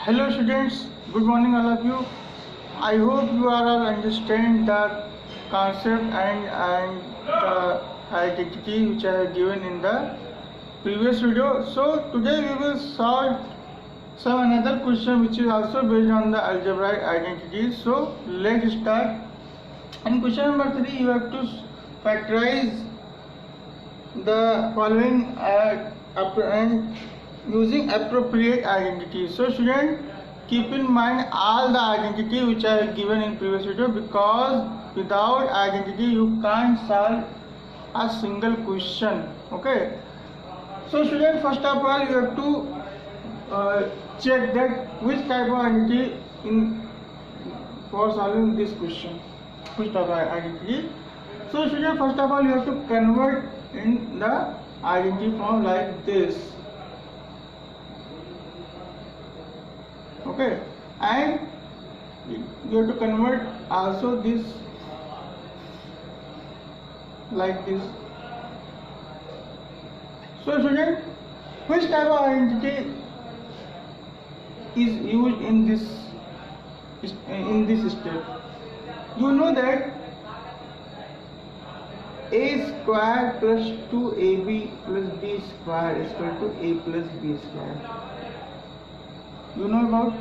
Hello students, good morning all of you. I hope you are all understand the concept and the identity which I have given in the previous video. So today we will solve some another question which is also based on the algebraic identity. So let's start. In question number 3 you have to factorize the following and using appropriate identity. So student, keep in mind all the identity which I have given in previous video, because without identity you can't solve a single question. Okay, so student, first of all you have to check that which type of identity in for solving this question, which type of identity. So student, first of all you have to convert in the identity form like this. Okay, and you have to convert also this like this. So student, which type of identity is used in this step? You know that a square plus 2ab plus b square is equal to a plus b square. You know about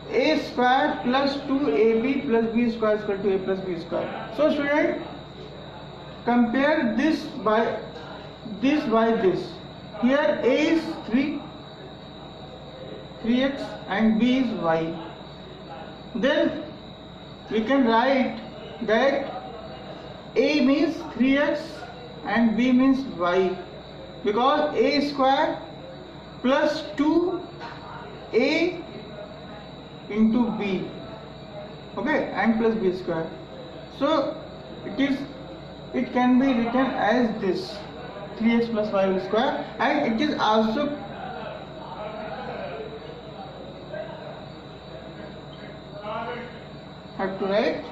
a square plus 2ab plus b square is equal to a plus b square. So student, compare this by this. Here a is 3x and b is y. Then we can write that a means 3x and b means y, because a square plus 2a into b, okay, and plus b square. So it can be written as this 3x plus y whole square, and it is also have to write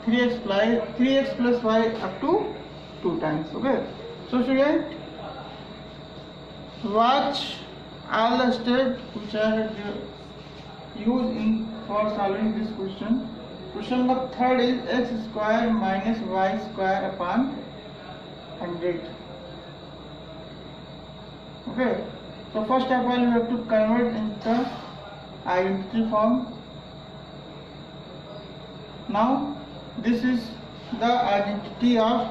3x plus y up to 2 times. Okay, so student, watch all the steps which I have used for solving this question. Question number 3 is x square minus y square upon 100. Okay, so first of all you have to convert into identity form. Now this is the identity of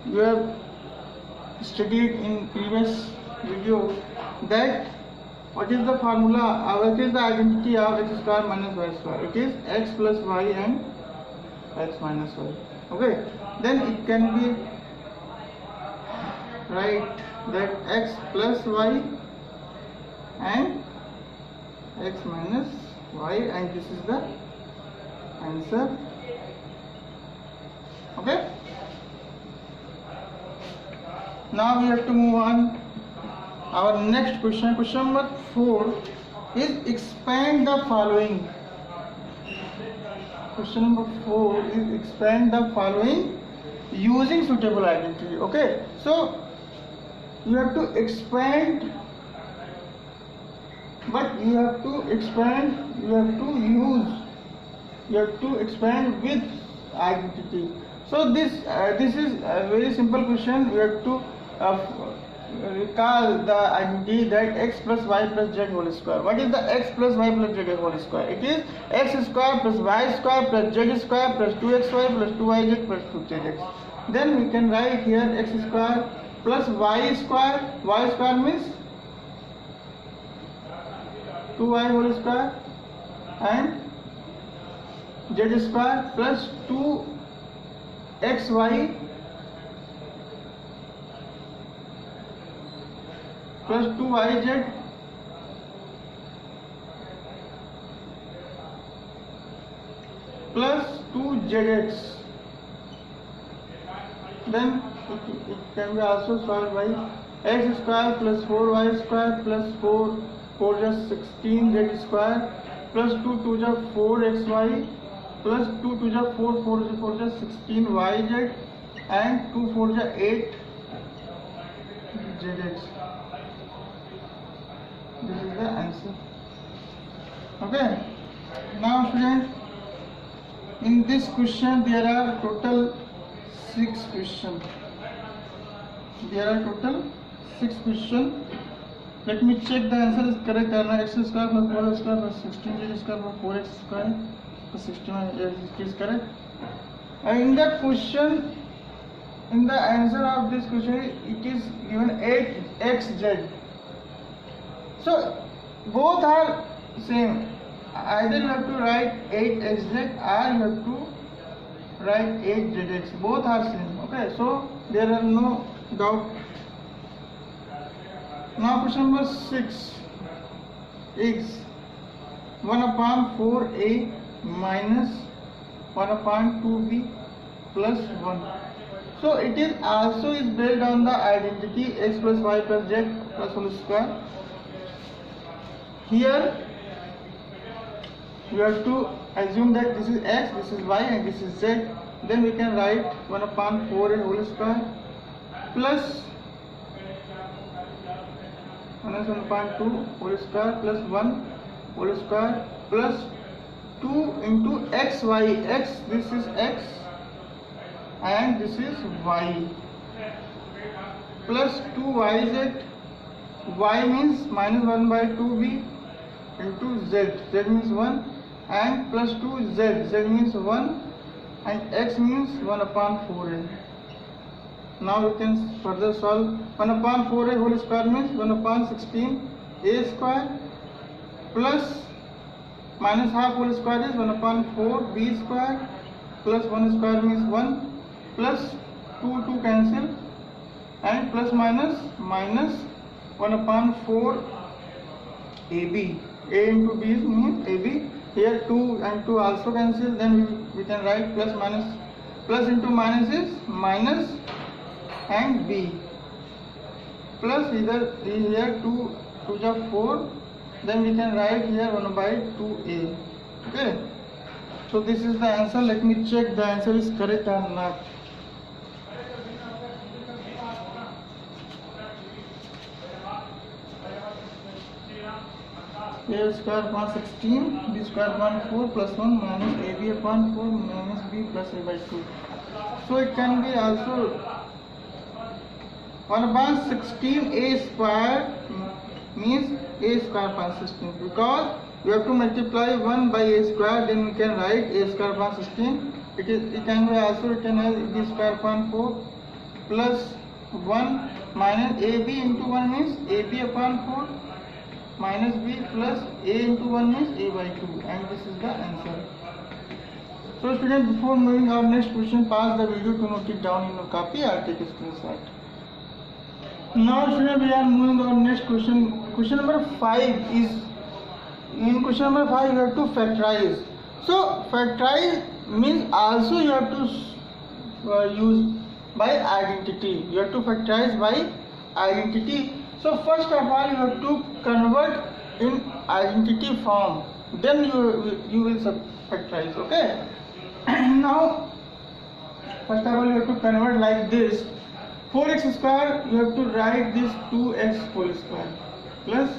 you have studied in previous video, that what is the formula, what is the identity of x square minus y square? It is x plus y and x minus y. Okay, then it can be write that x plus y and x minus y, and this is the answer. Okay, now we have to move on our next question. Question number 4 is expand the following. Question number 4 is expand the following using suitable identity. Okay, so you have to expand, but you have to expand with identity. So this is a very simple question. You have to recall the identity that x plus y plus z whole square. What is the x plus y plus z whole square? It is x square plus y square plus z square plus 2xy plus 2yz plus 2zx. Then we can write here x square plus y square means 2y whole square, and z square plus 2xy plus 2yz plus 2zx. Then it can be also solved by x square plus 4y square plus 4 is 16 z square plus 2 2 is 4xy plus 2 2 is 4 is 16 yz and 2 4 is 8 zx. This is the answer. Okay. Now students, in this question there are total 6 questions. There are total 6 questions. Let me check the answer is correct or not. X square plus 4 square plus 16z square plus 4x square plus 16 is correct. And in that question, in the answer of this question, it is given 8xz. So both are same. Either you have to write 8xz or you have to write 8zx. Both are same. Okay, so there are no doubt. Now question number 6 is 1 upon 4a minus 1 upon 2b plus 1. So it is also is based on the identity x plus y plus z plus whole square. Here you have to assume that this is x, this is y and this is z. Then we can write 1 upon 4a whole square plus minus 1 upon 2 whole square plus 1 whole square plus 2 into x y. X, this is x and this is y plus 2yz. Y means minus 1 by 2b into z. Z means 1 and plus 2z. Z means 1 and x means 1 upon 4a. Now we can further solve. 1 upon 4a whole square means 1 upon 16a square plus minus half whole square is 1 upon 4b square plus 1 square means 1 plus 2 cancel and plus minus 1 upon 4 ab. A into b means ab. Here 2 and 2 also cancel, then we can write plus minus. Plus into minus is minus and b plus either here 2 to 4, then we can write here 1 by 2a. Okay, so this is the answer. Let me check the answer is correct or not. A square upon 16, b square upon 4 plus 1 minus ab upon 4 minus b plus a by 2. So it can be also 1 upon 16a square means a square upon 16, because you have to multiply 1 by a square, then we can write a square upon 16. It can be also written as b square upon 4 plus 1 minus ab into 1 means ab upon 4 minus b plus a into 1 means a by 2, and this is the answer. So students, before moving our next question, pause the video to note it down in your copy or take a screenshot. Now students, we are moving our next question. Question number 5 is, in question number 5 you have to factorize. So factorize means also you have to use by identity. You have to factorize by identity. So first of all you have to convert in identity form, then you will factorize. Okay. Now first of all you have to convert like this. 4x square, you have to write this 2x whole square plus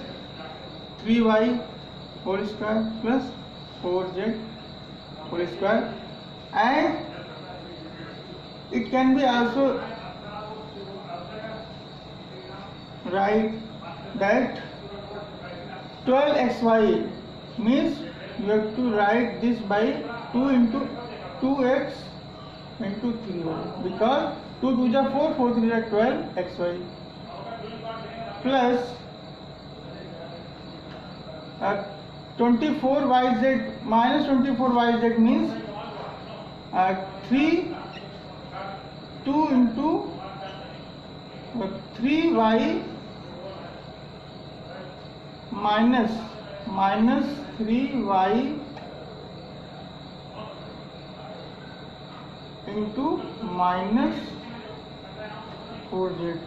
3y whole square plus 4z whole square, and it can be also write that 12xy means you have to write this by 2 into 2x into 3y, because 2 2 is 4, 4 3 is 12 xy plus 24yz minus 24yz means 3 2 into 3y minus 3y into minus 4z.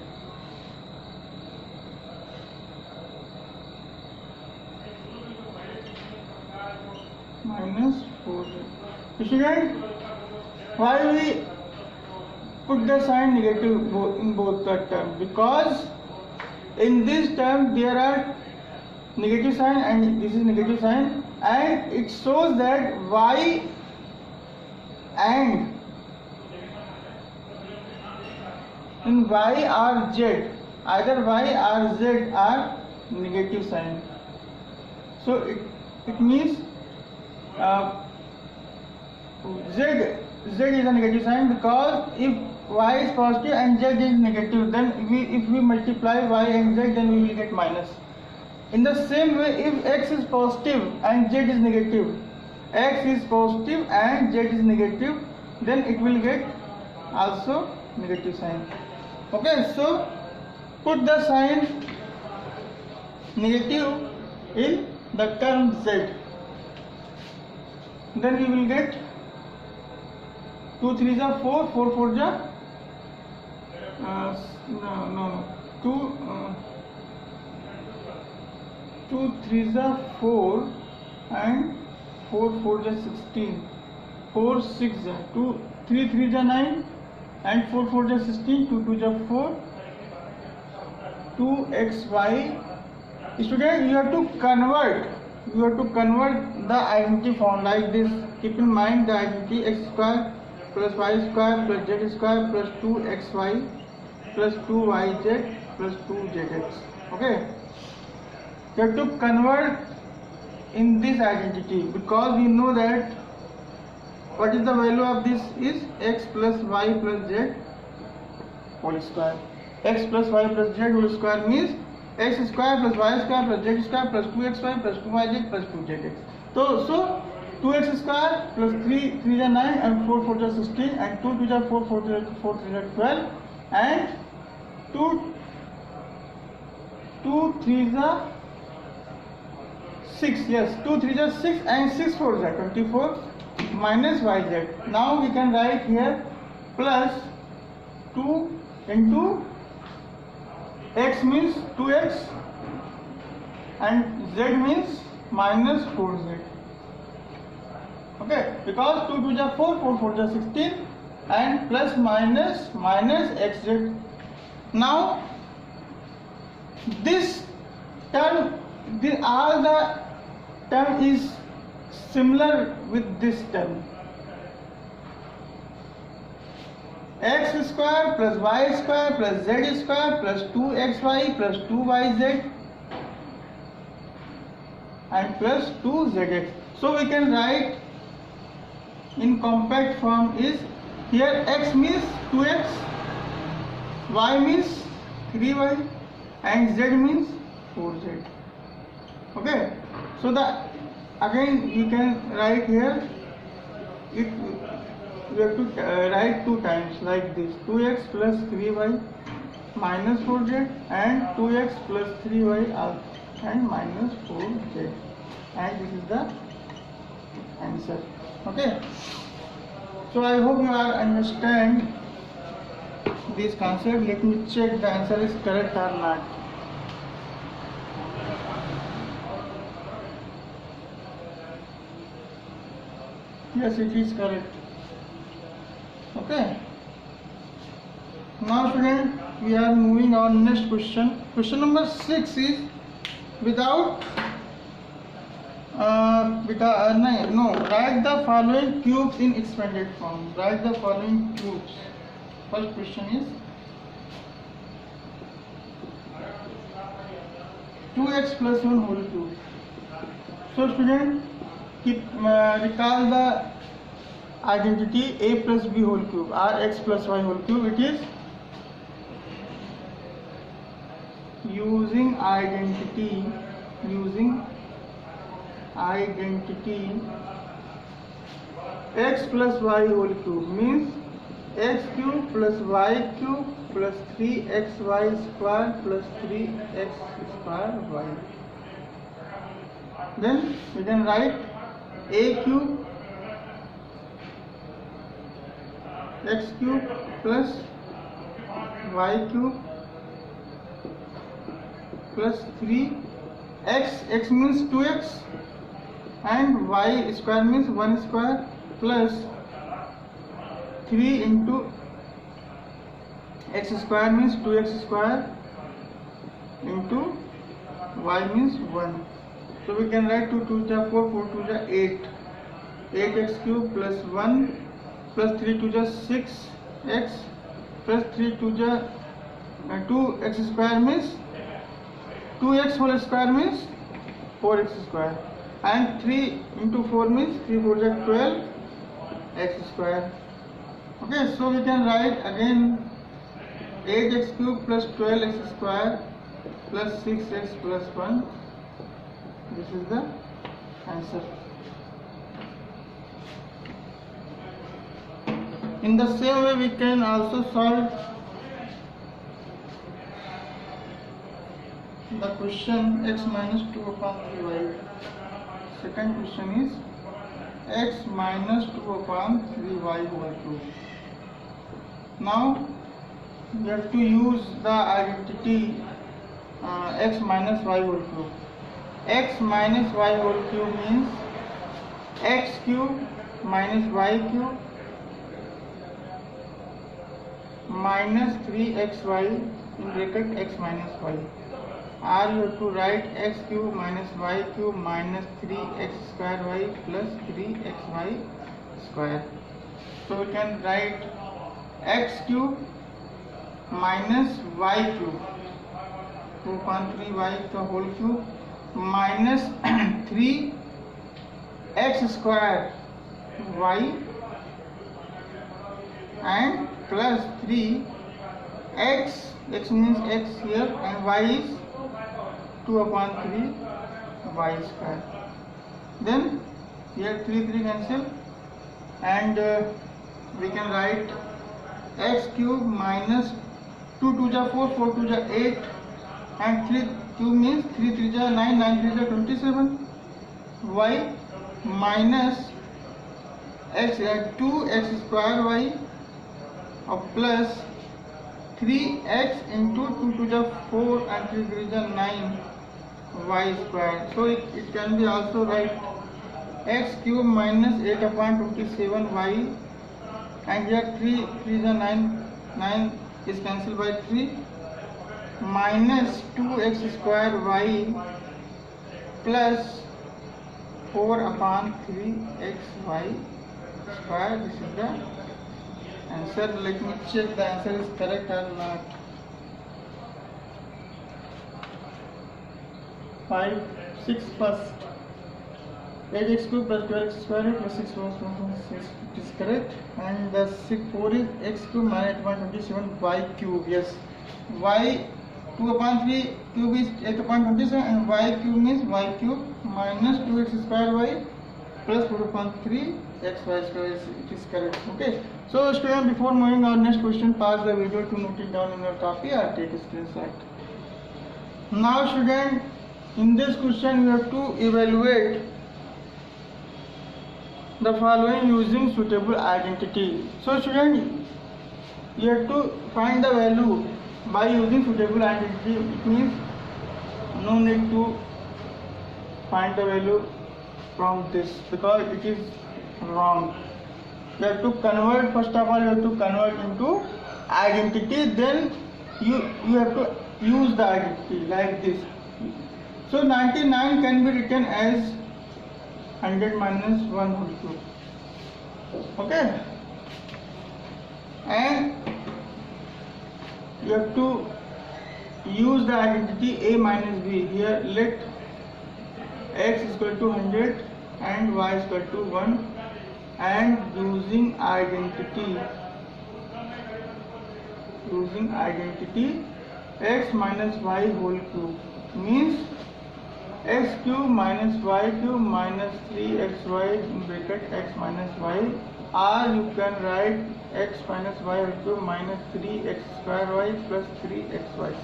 Minus 4z. Student, why we put the sign negative in both the terms? Because in this term there are negative sign and this is negative sign, and it shows that y and in y or z, either y or z are negative sign. So it means z is a negative sign, because if y is positive and z is negative, then if we multiply y and z, then we will get minus. In the same way, if x is positive and z is negative, x is positive and z is negative, then it will get also negative sign. Okay, so put the sign negative in the term z, then we will get 2 3s are 4, 4 4s are 2 3s are 4 and 4 4s are 16, 4 6 are 2, 3 3s are 9 and 4 4s are 16, 2 2s are 4, 2xy. Student, you have to convert the identity form like this. Keep in mind the identity: x square plus y square plus z square plus 2xy plus 2yz plus 2zx. Okay, you have to convert in this identity, because we know that what is the value of this is x plus y plus z whole square. X plus y plus z whole square means x square plus y square plus z square plus 2xy plus 2yz plus 2zx. So 2x square plus 3 3 are 9 and 4 4 are 16 and 2 2 are 4 4 3 are 12 and 2 3 are 6. Yes, 2 3 are 6 and 6 4 are 24 minus yz. Now we can write here plus 2 into x means 2x and z means minus 4z. Okay, because 2 2 are 4, 4 4 are 16 and plus minus xz. Now this term, all the term is similar with this term. X square plus y square plus z square plus 2xy plus 2yz and plus 2zx. So we can write in compact form is here x means 2x, y means 3y and z means 4z. Okay, so again you can write here it. We have to write 2 times like this: 2x plus 3y minus 4z and 2x plus 3y and minus 4z, and this is the answer. Okay, so I hope you are understand this concept. Let me check the answer is correct or not. Yes, it is correct. Okay, now student, we are moving on next question. Question number 6 is write the following cubes in expanded form. Write the following cubes. First question is 2x plus 1 whole cube. So student, recall the identity a plus b whole cube or x plus y whole cube. It is using identity x plus y whole cube means x cube plus y cube plus 3xy square plus 3x square y. Then we can write a cube x cube plus y cube plus 3x means 2x and y square means 1 square plus 3 into x square means 2x square into y means 1. So we can write 2 2 ja 4, 4 2 ja 8. 8x cube plus 1 plus 3 2 ja 6x plus 3 2 ja 2x square means 2x whole square means 4x square, and 3 into 4 means 3 4 ja 12x square. Okay, so we can write again 8x cube plus 12x square plus 6x plus 1. This is the answer. In the same way, we can also solve the question x minus 2 upon 3y. Second question is x minus 2 upon 3y whole cube. Now we have to use the identity x minus y whole cube. X minus y whole cube means x cube minus y cube minus 3xy in bracket x minus y. Or you have to write x cube minus y cube minus 3x square y plus 3xy square. So we can write x cube minus y cube 2 upon 3y the whole cube minus 3x square y and plus 3x, x means x here, and y is 2 upon 3 y square. Then here 3 cancel, and we can write x cube minus 2 2 ja 4, 4 2 ja 8, and 3 cube means 3 3 ja 9, 9 3 ja 27, y minus x 2x square y plus 3x into 2 2 ja 4 and 3 3 ja 9 y square. So it can be also write x cube minus 8 upon 27 y, and here 3 3 ja 9, 9 is cancelled by 3, minus 2x square y plus 4 upon 3xy square. This is the answer. Let me check the answer is correct or not. 5 6 first 8x cube plus 12x square plus 6 it is correct, and the 4 is x cube minus 127 y cube. Yes, y 2 upon 3 cube is 8 upon 27, and y cube means y cube minus 2x square y plus 4 upon 3 x y square. It is correct. Okay, so student, before moving our next question, pause the video to note it down in your copy or take a screenshot. Now student, in this question you have to evaluate the following using suitable identity. So student, you have to find the value by using suitable identity. It means no need to find the value from this because it is wrong. You have to convert, first of all you have to convert into identity, then you have to use the identity like this. So 99 can be written as 100 minus 1 whole cube. Okay, and you have to use the identity a minus b. Here let x is equal to 100 and y is equal to 1, and using identity x minus y whole cube means x cube minus y cube minus 3xy in bracket x minus y, or you can write x minus y whole cube minus 3x square y plus 3xy.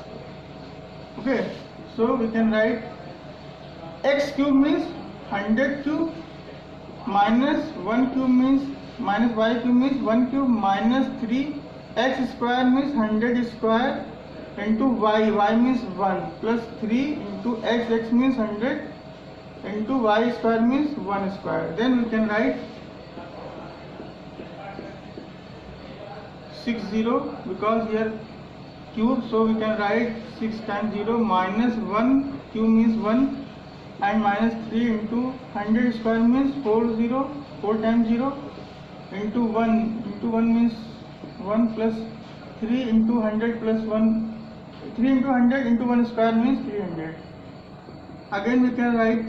Okay, so we can write x cube means 100 cube minus 1 cube means minus y cube means 1 cube minus 3x square means 100 square into y means 1 plus 3 into x means 100 into y square means 1 square. Then we can write 60 because here cube, so we can write 6 times 0 minus 1 q means 1, and minus 3 into 100 square means 4 times 0 into 1 means 1 plus 3 into 100 plus 1, 3 into 100 into 1 square means 300. Again we can write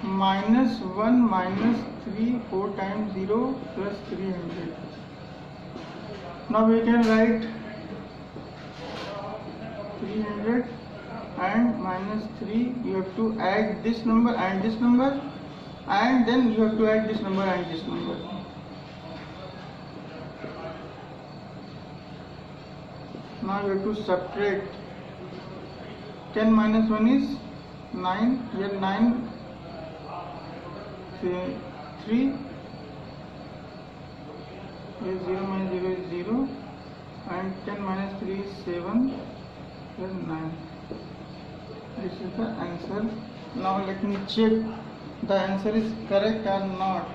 minus 1 minus 3 4 times 0 plus 300. Now we can write 300 and minus 3, you have to add this number and this number, and then you have to add this number and this number. Now you have to subtract. 10 minus 1 is 9, here 9, 3, here 0 minus 0 is 0, and 10 minus 3 is 7, here 9. This is the answer. Now let me check the answer is correct or not.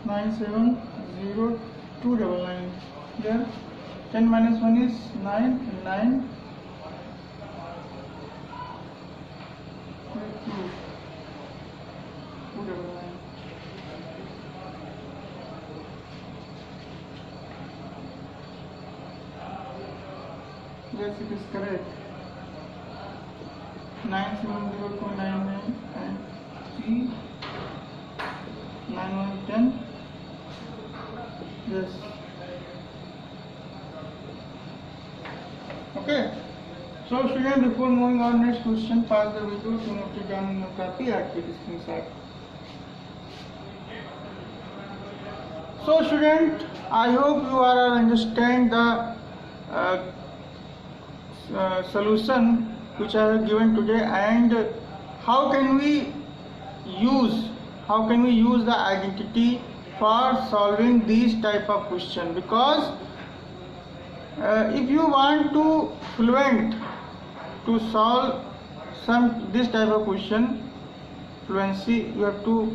Nine seven 0 2 9. Here 10 minus 1 is 9, 9. 2 9. Yes, it is correct. 97029 and 3 9110. Yes. Okay. So student, before moving on next question, pause the video to note it down in your copy or take a screenshot. So student, I hope you all understand the solution which I have given today, and how can we use the identity for solving these type of question. Because if you want to fluent to solve this type of question, fluency, you have to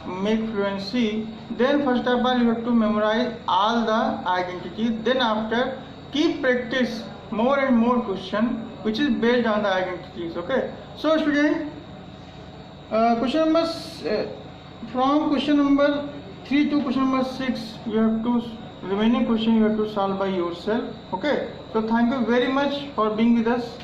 make fluency, then first of all you have to memorize all the identity, then after keep practice more and more question which is based on the identities. Okay, so student, question number from question number 3 to question number 6, you have to remaining question you have to solve by yourself. Okay, so thank you very much for being with us.